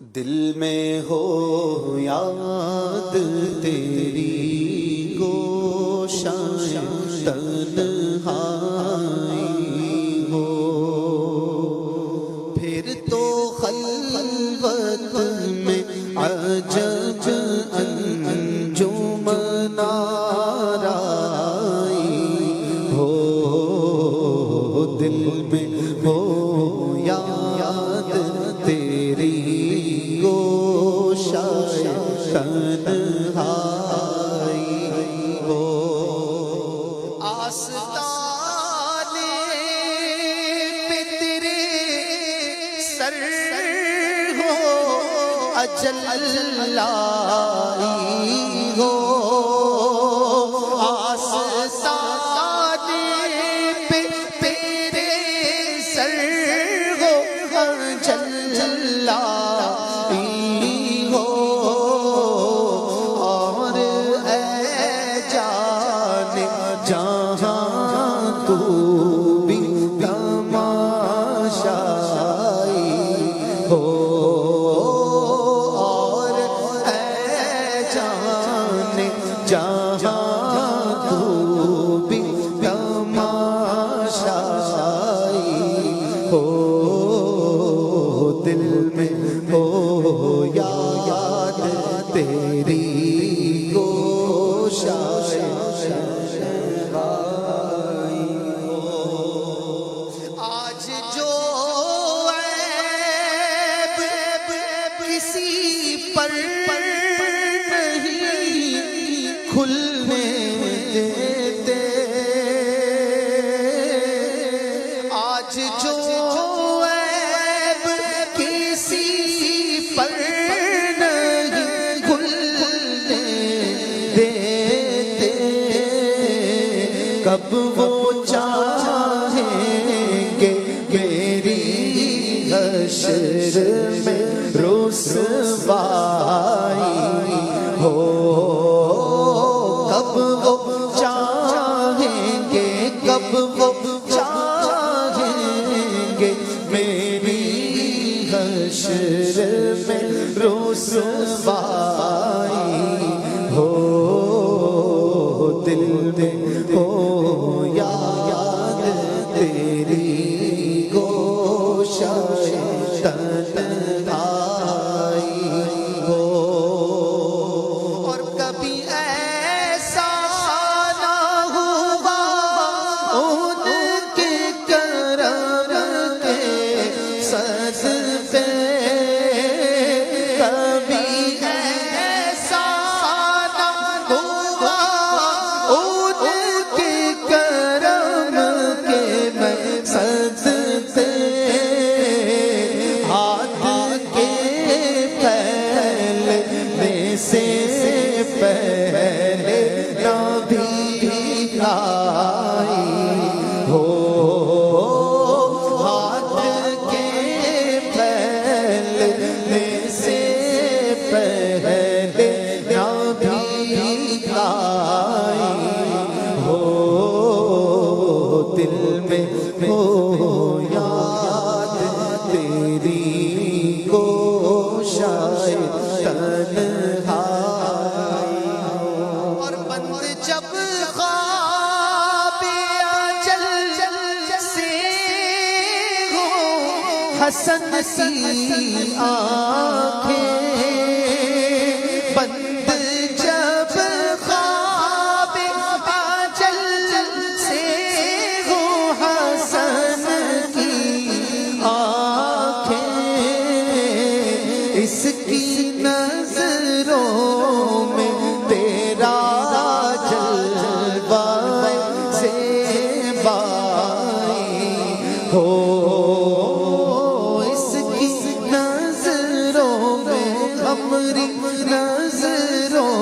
دل میں ہو یاد تیری گوشائیں تنہائی ہو، پھر تو خلوت میں عجب انجمن آرائی ہو، دل میں ہو یاد تیری گوشائیں تنہائی ہو، آستانے پہ تیرے سر ہو اجل لائی ہو، آستانے پہ تیرے سر ہو اجل لائی ہو، اور اے جانے جہاں تو بھی تماشائی ہو، اور اے جانے جہاں تو بھی تماشائی ہو، دل میں ہو یاد تیری گوشائیں تنہائی ہو، آج جو عیب کسی پر نہیں کھلنے دیتے، آج جو عیب کسی پر نہیں کھلنے دیتے، کب وہ چاہیں گے میری حشر میں رسوائی ہو، کب وہ چاہیں گے، کب وہ چاہیں گے میری حشر میں رسوائی ہو، دل میں ہو یاد تیری گوشائیں تنہائی ہو، اور کبھی ایسا نہ ہوا ان کے کرم کے صدقے، کبھی ایسا نہ ہوا ان کے کرم کے میں صدقے، ہاتھ کے پھیلنے سے پہلے نبی آئی ہو، ہاتھ کے پھیلنے سے پہلے نبی آئی ہو، دل میں ہو یاد تیری گوشائیں تنہائی ہو، اور بند جب خواب اجل سے ہو حسن سی آنکھیں، بند جب خواب اجل سے ہو حسن کی آنکھیں، اس کی نظروں میں تیرا جلوہ زیبائی ہو، اس کی نظروں میں ہماری نظروں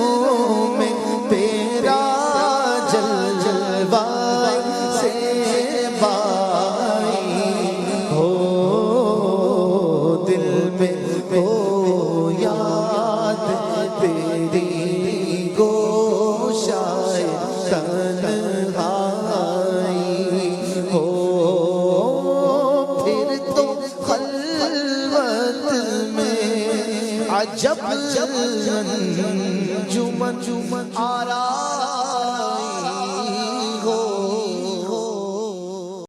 میں تیرا جلوہ زیبائی ہو، دل میں ہو یاد تیری عجب انجمن آرام